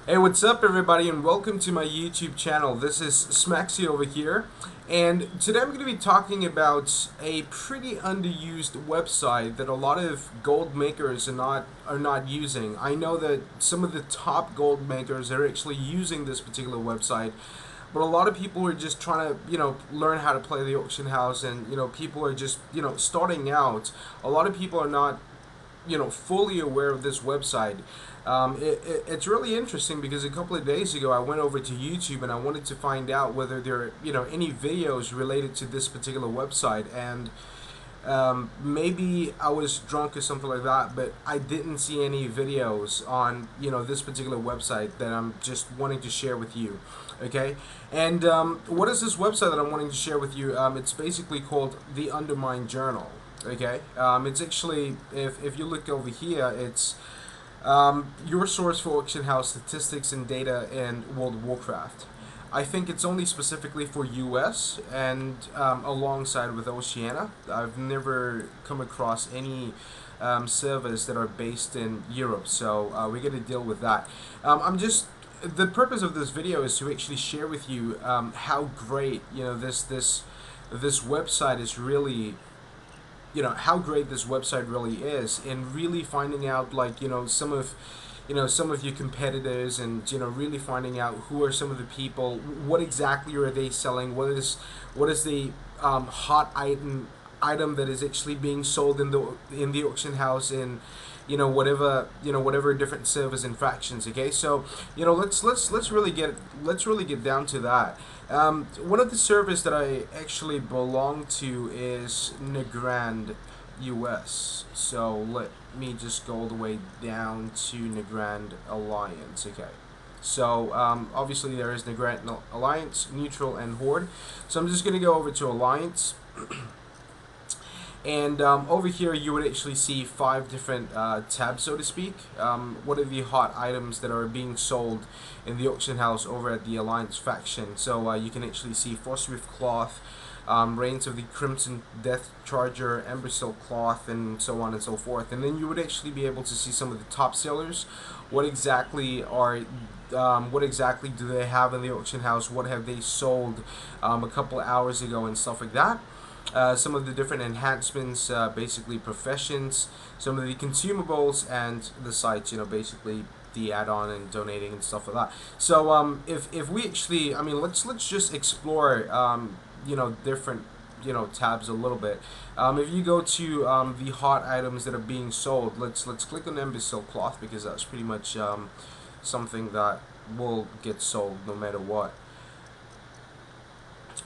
Hey, what's up, everybody, and welcome to my YouTube channel. This is Smaxy over here, and today I'm going to be talking about a pretty underused website that a lot of gold makers are not using. I know that some of the top gold makers are actually using this particular website, but a lot of people are just trying to, learn how to play the auction house, and people are just, starting out. A lot of people are not fully aware of this website. It's really interesting because a couple of days ago I went over to YouTube and I wanted to find out whether there are any videos related to this particular website, and maybe I was drunk or something like that, but I didn't see any videos on this particular website that I'm just wanting to share with you. Okay, and what is this website that I'm wanting to share with you? It's basically called the Undermine Journal. Okay, it's actually, if you look over here, it's your source for auction house statistics and data in World of Warcraft. I think it's only specifically for US and alongside with Oceania. I've never come across any servers that are based in Europe, so we got to deal with that. The purpose of this video is to actually share with you how great this website is really, how great this website really is, and really finding out, like, some of your competitors, and really finding out who are some of the people, what exactly are they selling, what is the hot item that is actually being sold in the auction house, in whatever different servers and fractions. Okay, so let's really get down to that. One of the servers that I actually belong to is Negrand US. So let me just go all the way down to Negrand Alliance. Okay. So obviously there is Negrand Alliance, Neutral, and Horde. So I'm just going to go over to Alliance. And over here you would actually see 5 different tabs, so to speak. What are the hot items that are being sold in the auction house over at the Alliance faction? So you can actually see Frostreef Cloth, Reigns of the Crimson Death Charger, Ember Silk Cloth, and so on and so forth. And then you would actually be able to see some of the top sellers. What exactly do they have in the auction house? What have they sold a couple hours ago, and stuff like that. Some of the different enhancements, basically professions, some of the consumables, and the sites, basically the add-on and donating and stuff like that. So if we actually, I mean, let's just explore, different, tabs a little bit. If you go to the hot items that are being sold, let's click on Ember Silk Cloth, because that's pretty much something that will get sold no matter what.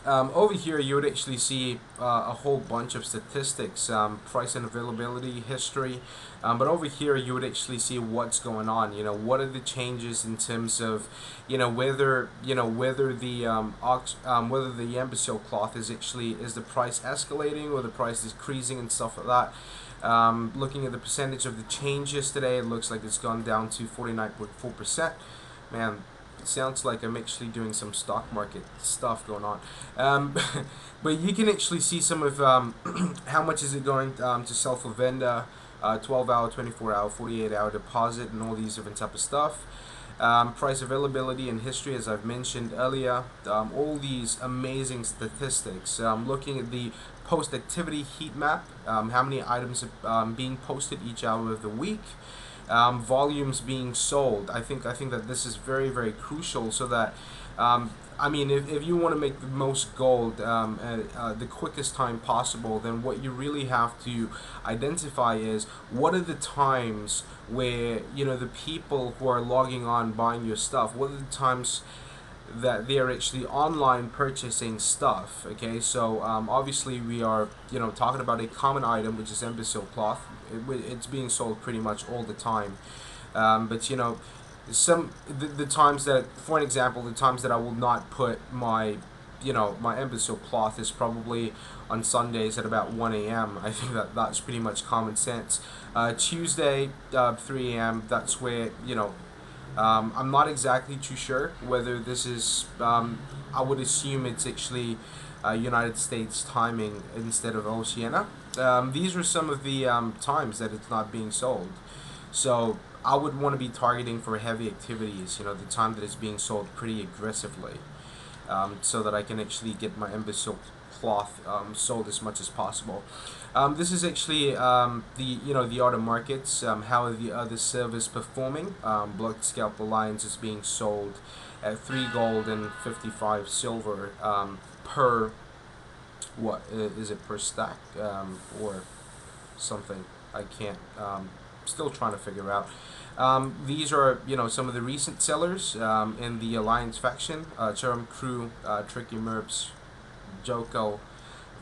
Over here you would actually see a whole bunch of statistics, price and availability history, but over here you would actually see what's going on. What are the changes in terms of whether whether the Ember Silk Cloth is the price escalating or the price is decreasing and stuff like that. Looking at the percentage of the changes today, it looks like it's gone down to 49.4%. Man, it sounds like I'm actually doing some stock market stuff going on. But you can actually see some of how much is it going to sell for vendor, 12-hour, 24-hour, 48-hour deposit, and all these different type of stuff. Price availability and history, as I've mentioned earlier. All these amazing statistics. Looking at the post activity heat map, how many items are being posted each hour of the week. Volumes being sold. I think that this is very, very crucial, so that I mean, if you want to make the most gold the quickest time possible, then what you really have to identify is what are the times where the people who are logging on buying your stuff, what are the times that they are actually online purchasing stuff. Okay, so obviously we are talking about a common item, which is Ember Silk Cloth. It's being sold pretty much all the time, but the times that, for an example, the times that I will not put my my Ember Silk Cloth is probably on Sundays at about 1 a.m. I think that's pretty much common sense. Tuesday, 3 a.m. That's where I'm not exactly too sure whether this is, I would assume it's actually United States timing instead of Oceania. These are some of the times that it's not being sold. So I would want to be targeting for heavy activities, you know, the time that it's being sold pretty aggressively, so that I can actually get my imbecile cloth sold as much as possible. This is actually the other markets. How are the other servers performing? Blood Scalp Alliance is being sold at 3 gold and 55 silver per, what is it, per stack, or something. I can't, still trying to figure out. These are, you know, some of the recent sellers in the Alliance faction. Charum Crew, Tricky Merps, Joko,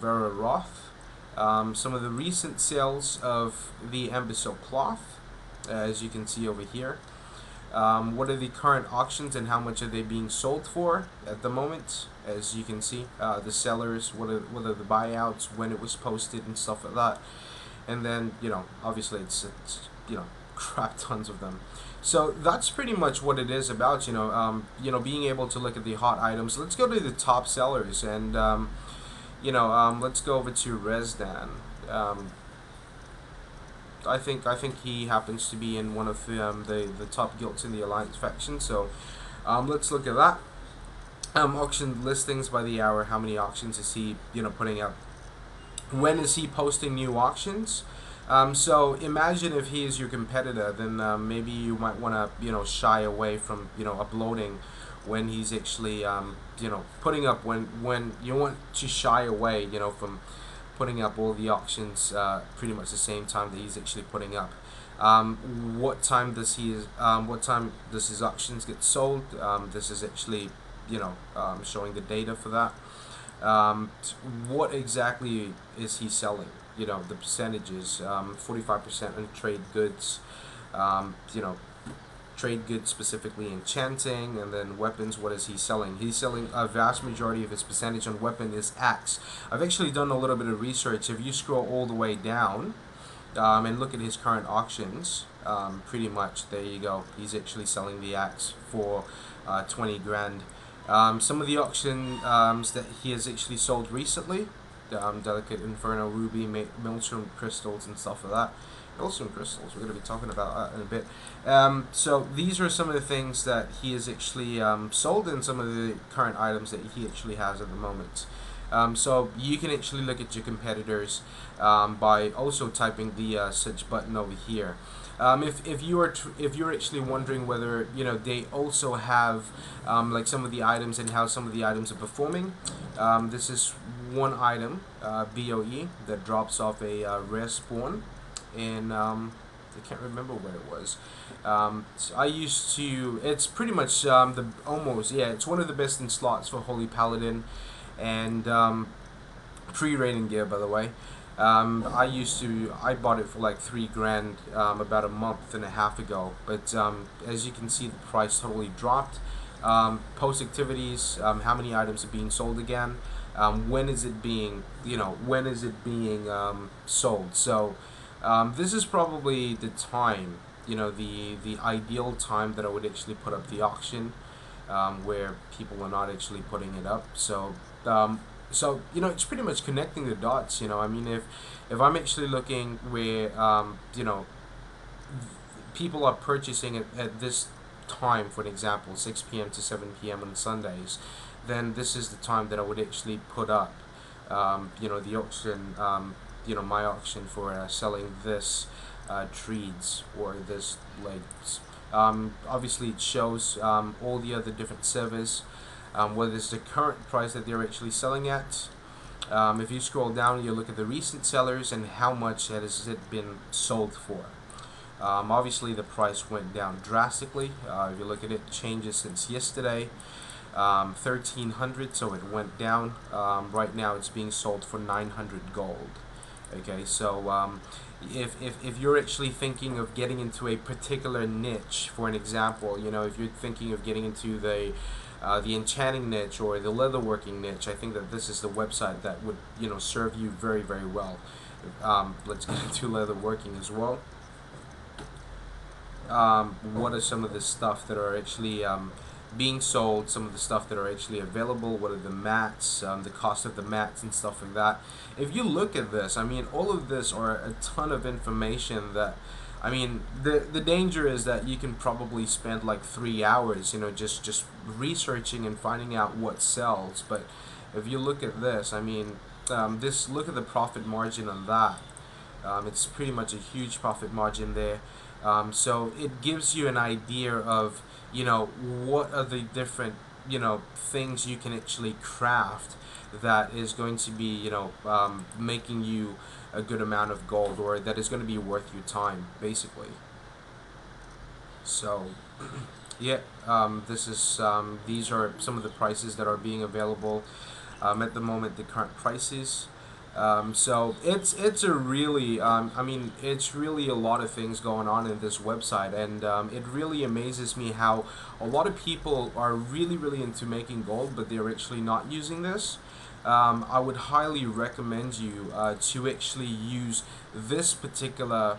Vera Roth. Some of the recent sales of the Imbecile Cloth, as you can see over here. What are the current auctions and how much are they being sold for at the moment? As you can see, the sellers, what are the buyouts, when it was posted and stuff like that. And then, you know, obviously it's you know, crap tons of them. So that's pretty much what it is about, you know, being able to look at the hot items. Let's go to the top sellers, and you know, let's go over to Resdan. I think he happens to be in one of the top guilds in the Alliance faction. So let's look at that. Auction listings by the hour. How many auctions is he, you know, putting up? When is he posting new auctions? So imagine if he is your competitor, then maybe you might want to, you know, shy away from, you know, uploading when he's actually, you know, putting up, when you want to shy away, you know, from putting up all the auctions pretty much the same time that he's actually putting up. What time does his auctions get sold? This is actually, you know, showing the data for that. What exactly is he selling? You know, the percentages, 45% on trade goods, you know, trade goods specifically enchanting, and then weapons. What is he selling? He's selling a vast majority of his percentage on weapon is axe. I've actually done a little bit of research. If you scroll all the way down and look at his current auctions, pretty much there you go. He's actually selling the axe for 20 grand. Some of the auctions that he has actually sold recently, Delicate Inferno Ruby, Maelstrom Crystals and stuff like that. Maelstrom Crystals, we're going to be talking about that in a bit. So these are some of the things that he has actually sold, and some of the current items that he actually has at the moment. So you can actually look at your competitors by also typing the search button over here. If you're actually wondering whether, you know, they also have like some of the items and how some of the items are performing, this is one item, BOE, that drops off a rare spawn in I can't remember where it was. So I used to, it's pretty much it's one of the best in slots for Holy Paladin, and pre-rating gear, by the way. I bought it for like 3 grand about a month and a half ago, but as you can see, the price totally dropped. Post activities, how many items are being sold again, when is it being, you know, sold. So this is probably the time, you know, the ideal time that I would actually put up the auction, where people are not actually putting it up. So so, you know, it's pretty much connecting the dots, you know. I mean, if I'm actually looking where, you know, people are purchasing it at this time, for an example, 6 p.m. to 7 p.m. on Sundays, then this is the time that I would actually put up, you know, the auction, you know, my auction for selling this trees or this legs. Obviously, it shows all the other different servers. What is the current price that they're actually selling at. If you scroll down, you look at the recent sellers and how much has it been sold for. Obviously, the price went down drastically. If you look at it, changes since yesterday. 1,300, so it went down. Right now, it's being sold for 900 gold. Okay, so if you're actually thinking of getting into a particular niche, for an example, you know, if you're thinking of getting into the enchanting niche or the leatherworking niche, I think that this is the website that would, you know, serve you very, very well. Let's get into leatherworking as well. What are some of the stuff that are actually being sold, some of the stuff that are actually available, what are the mats, the cost of the mats and stuff like that. If you look at this, I mean, all of this are a ton of information that I mean, the danger is that you can probably spend like 3 hours, you know, just researching and finding out what sells. But if you look at this, I mean, this look at the profit margin on that. It's pretty much a huge profit margin there. So it gives you an idea of, you know, what are the different, you know, things you can actually craft that is going to be, you know, making you a good amount of gold, or that is going to be worth your time, basically. So yeah, this is these are some of the prices that are being available at the moment, the current prices. So it's a really I mean, it's really a lot of things going on in this website, and it really amazes me how a lot of people are really into making gold, but they're actually not using this. I would highly recommend you to actually use this particular,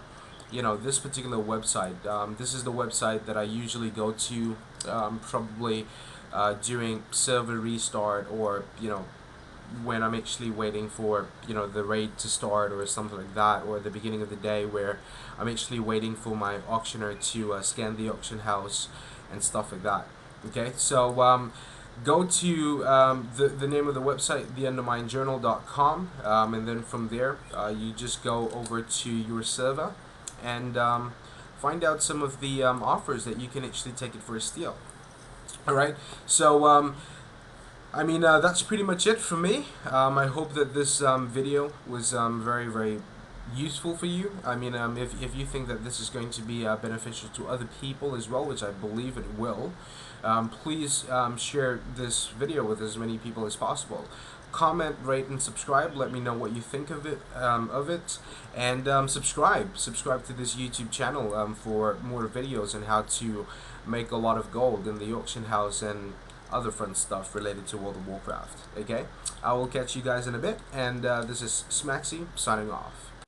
you know, this particular website. This is the website that I usually go to, probably during server restart, or, you know, when I'm actually waiting for, you know, the raid to start or something like that, or at the beginning of the day where I'm actually waiting for my auctioneer to scan the auction house and stuff like that. Okay, so go to the name of the website, theenderminejournal.com, and then from there you just go over to your server and find out some of the offers that you can actually take it for a steal. Alright, so I mean, that's pretty much it for me. I hope that this video was very useful for you. I mean, if you think that this is going to be beneficial to other people as well, which I believe it will, please share this video with as many people as possible. Comment, rate, and subscribe. Let me know what you think of it, and subscribe to this YouTube channel for more videos on how to make a lot of gold in the auction house and other fun stuff related to World of Warcraft. Okay, I will catch you guys in a bit, and this is Smaxy signing off.